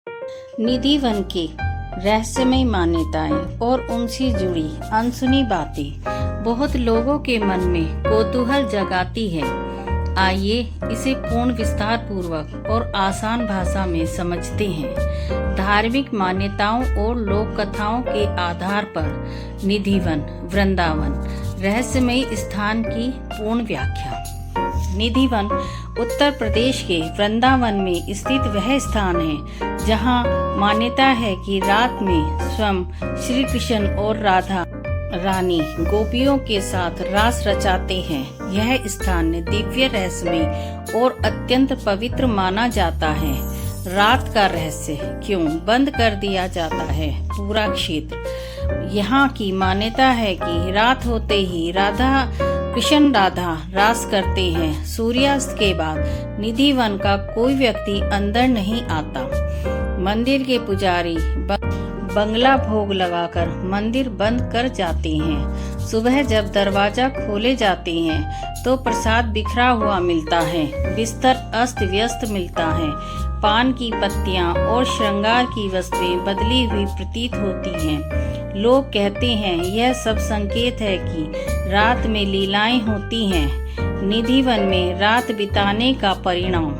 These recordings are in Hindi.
निधि वन की रहस्यमय मान्यताएं और उनसे जुड़ी अनसुनी बातें बहुत लोगों के मन में कौतूहल जगाती है। आइए इसे पूर्ण विस्तार पूर्वक और आसान भाषा में समझते हैं। धार्मिक मान्यताओं और लोक कथाओं के आधार पर निधि वन वृंदावन रहस्यमय स्थान की पूर्ण व्याख्या। निधि वन उत्तर प्रदेश के वृंदावन में स्थित वह स्थान है जहां मान्यता है कि रात में स्वयं श्री कृष्ण और राधा रानी गोपियों के साथ रास रचाते हैं। यह स्थान दिव्य रहस्यमय और अत्यंत पवित्र माना जाता है। रात का रहस्य क्यों बंद कर दिया जाता है? पूरा क्षेत्र। यहाँ की मान्यता है कि रात होते ही कृष्ण राधा रास करते हैं। सूर्यास्त के बाद निधि वन का कोई व्यक्ति अंदर नहीं आता। मंदिर के पुजारी बंगला भोग लगाकर मंदिर बंद कर जाते हैं। सुबह जब दरवाजा खोले जाते हैं तो प्रसाद बिखरा हुआ मिलता है, बिस्तर अस्त व्यस्त मिलता है, पान की पत्तियां और श्रृंगार की वस्तुएं बदली हुई प्रतीत होती हैं। लोग कहते हैं यह सब संकेत है कि रात में लीलाएं होती हैं। निधि वन में रात बिताने का परिणाम।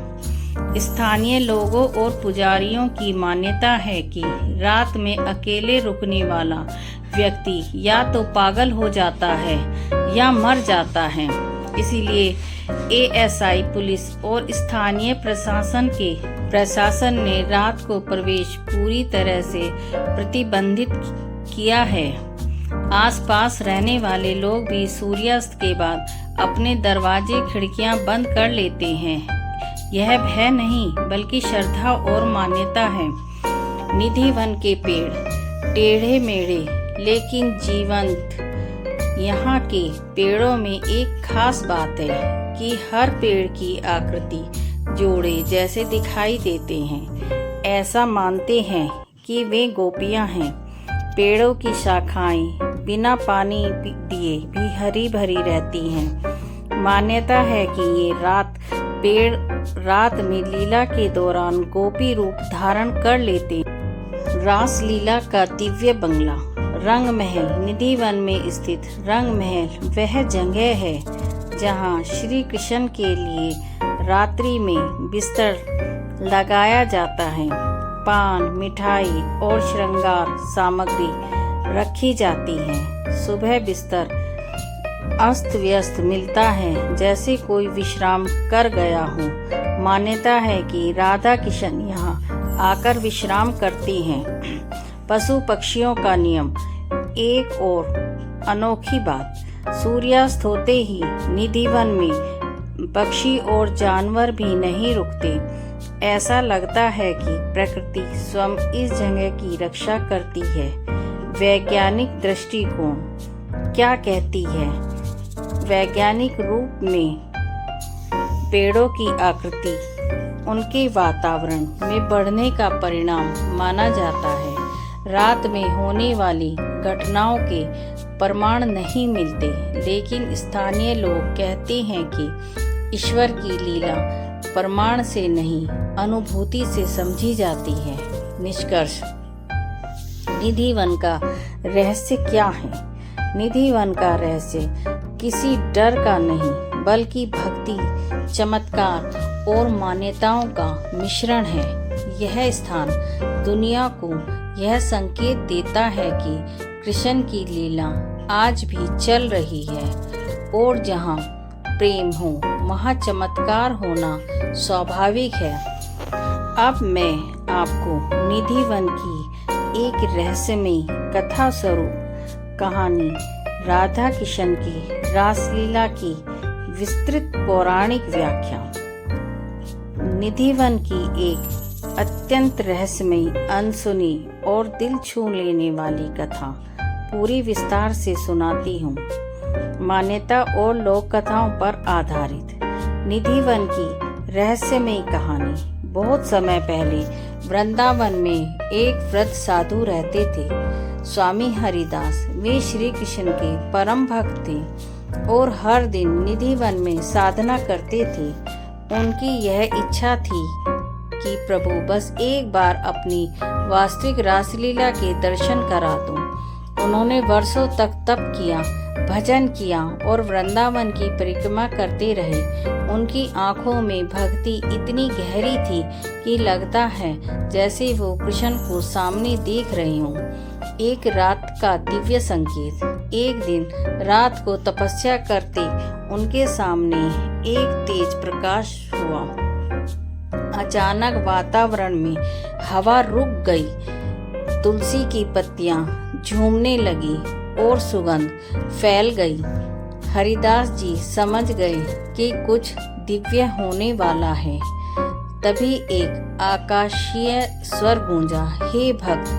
स्थानीय लोगों और पुजारियों की मान्यता है कि रात में अकेले रुकने वाला व्यक्ति या तो पागल हो जाता है या मर जाता है। इसीलिए एएसआई पुलिस और स्थानीय प्रशासन ने रात को प्रवेश पूरी तरह से प्रतिबंधित किया है। आसपास रहने वाले लोग भी सूर्यास्त के बाद अपने दरवाजे खिड़कियां बंद कर लेते हैं। यह भय नहीं बल्कि श्रद्धा और मान्यता है। निधि वन के पेड़ टेढ़े मेढ़े लेकिन जीवंत। यहाँ के पेड़ों में एक खास बात है कि हर पेड़ की आकृति जोड़े जैसे दिखाई देते हैं। ऐसा मानते हैं कि वे गोपियाँ हैं। पेड़ों की शाखाएं बिना पानी दिए भी हरी भरी रहती हैं। मान्यता है कि ये पेड़ रात में लीला के दौरान गोपी रूप धारण कर लेते। रास लीला का दिव्य बंगला रंग महल। निधि वन में स्थित रंग महल वह जगह है जहां श्री कृष्ण के लिए रात्रि में बिस्तर लगाया जाता है। पान मिठाई और श्रृंगार सामग्री रखी जाती है। सुबह बिस्तर अस्त व्यस्त मिलता है जैसे कोई विश्राम कर गया हो। मान्यता है कि राधा कृष्ण यहाँ आकर विश्राम करती हैं। पशु पक्षियों का नियम। एक और अनोखी बात, सूर्यास्त होते ही निधि वन में पक्षी और जानवर भी नहीं रुकते। ऐसा लगता है कि प्रकृति स्वयं इस जगह की रक्षा करती है। वैज्ञानिक दृष्टिकोण क्या कहती है? वैज्ञानिक रूप में पेड़ों की आकृति उनके वातावरण में बढ़ने का परिणाम माना जाता है। रात में होने वाली घटनाओं के प्रमाण नहीं मिलते, लेकिन स्थानीय लोग कहते हैं कि ईश्वर की लीला प्रमाण से नहीं अनुभूति से समझी जाती है। निष्कर्ष, निधि वन का रहस्य क्या है? निधि वन का रहस्य किसी डर का नहीं बल्कि भक्ति, चमत्कार और मान्यताओं का मिश्रण है। यह स्थान दुनिया को यह संकेत देता है कि कृष्ण की लीला आज भी चल रही है और जहाँ प्रेम हो वहाँ चमत्कार होना स्वाभाविक है। अब मैं आपको निधि वन की एक रहस्यमय कथा स्वरूप कहानी राधा कृष्ण की रासलीला की विस्तृत पौराणिक व्याख्या। निधि वन की एक अत्यंत रहस्यमय, अनसुनी और दिल छू लेने वाली कथा पूरी विस्तार से सुनाती हूँ। मान्यता और लोक कथाओं पर आधारित निधि वन की रहस्यमय कहानी। बहुत समय पहले वृंदावन में एक वृद्ध साधु रहते थे, स्वामी हरिदास। वे श्री कृष्ण के परम भक्त थे और हर दिन निधि वन में साधना करते थे। उनकी यह इच्छा थी कि प्रभु बस एक बार अपनी वास्तविक रासलीला के दर्शन करा दो। उन्होंने वर्षों तक तप किया, भजन किया और वृंदावन की परिक्रमा करते रहे। उनकी आंखों में भक्ति इतनी गहरी थी कि लगता है जैसे वो कृष्ण को सामने देख रहे हों। एक रात का दिव्य संकेत। एक दिन रात को तपस्या करते उनके सामने एक तेज प्रकाश हुआ। अचानक वातावरण में हवा रुक गई, तुलसी की पत्तियां झूमने लगी और सुगंध फैल गई। हरिदास जी समझ गए कि कुछ दिव्य होने वाला है। तभी एक आकाशीय स्वर गूंजा, हे भक्त,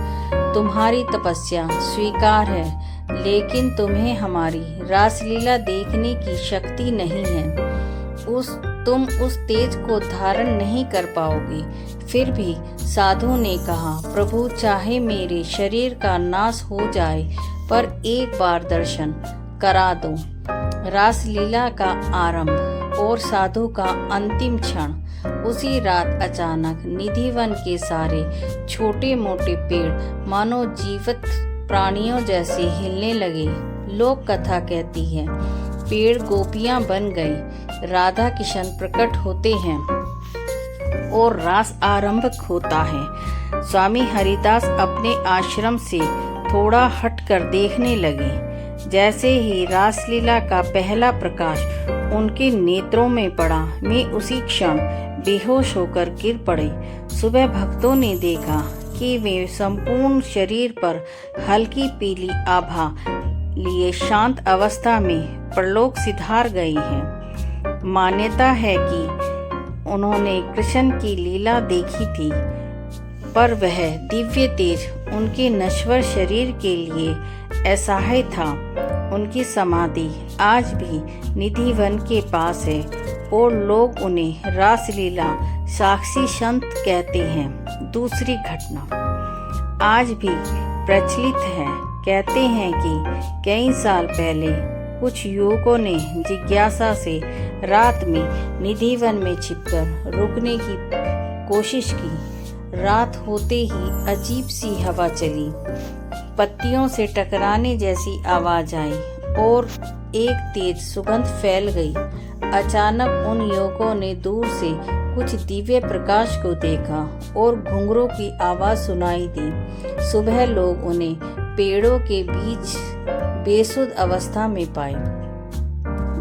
तुम्हारी तपस्या स्वीकार है, लेकिन तुम्हें हमारी रासलीला देखने की शक्ति नहीं है। तुम उस तेज को धारण नहीं कर पाओगे। फिर भी साधु ने कहा, प्रभु चाहे मेरे शरीर का नाश हो जाए, पर एक बार दर्शन करा दो। रासलीला का आरंभ और साधु का अंतिम क्षण। उसी रात अचानक निधिवन के सारे छोटे मोटे पेड़ मानो जीवित प्राणियों जैसे हिलने लगे। लोक कथा कहती है, पेड़ गोपियां बन गए, राधा किशन प्रकट होते हैं और रास आरंभ होता है। स्वामी हरिदास अपने आश्रम से थोड़ा हटकर देखने लगे। जैसे ही रासलीला का पहला प्रकाश उनके नेत्रों में पड़ा, वे उसी क्षण बेहोश होकर गिर पड़े। सुबह भक्तों ने देखा कि वे संपूर्ण शरीर पर हल्की पीली आभा लिए शांत अवस्था में परलोक सिधार गई हैं। मान्यता है कि उन्होंने कृष्ण की लीला देखी थी, पर वह दिव्य तेज उनके नश्वर शरीर के लिए असहाय था। उनकी समाधि आज भी निधिवन के पास है और लोग उन्हें रासलीला साक्षी संत कहते हैं। दूसरी घटना आज भी प्रचलित है। कहते हैं कि कई साल पहले कुछ युवकों ने जिज्ञासा से रात में निधिवन में छिपकर रुकने की कोशिश की। रात होते ही अजीब सी हवा चली, पत्तियों से टकराने जैसी आवाज आई और एक तेज सुगंध फैल गई। अचानक उन युवकों ने दूर से कुछ दिव्य प्रकाश को देखा और घुंघरों की आवाज सुनाई दी। सुबह लोग उन्हें पेड़ों के बीच बेसुध अवस्था में पाए।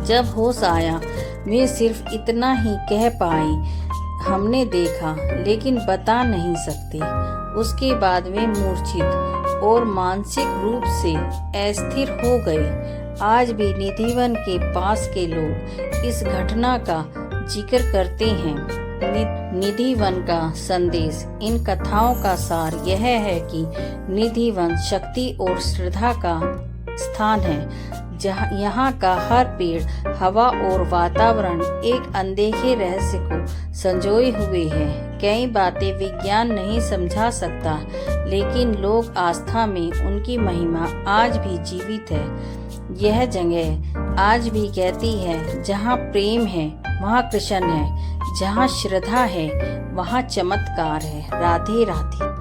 जब होश आया, वे सिर्फ इतना ही कह पाई, हमने देखा लेकिन बता नहीं सकते। उसके बाद वे मूर्छित और मानसिक रूप से अस्थिर हो गए। आज भी निधिवन के पास के लोग इस घटना का जिक्र करते हैं। निधिवन का संदेश। इन कथाओं का सार यह है कि निधिवन शक्ति और श्रद्धा का स्थान है, जहाँ यहाँ का हर पेड़, हवा और वातावरण एक अनदेखे रहस्य को संजोए हुए है। कई बातें विज्ञान नहीं समझा सकता, लेकिन लोक आस्था में उनकी महिमा आज भी जीवित है। यह जगह आज भी कहती है, जहाँ प्रेम है वहाँ कृष्ण है, जहाँ श्रद्धा है वहाँ चमत्कार है। राधे राधे।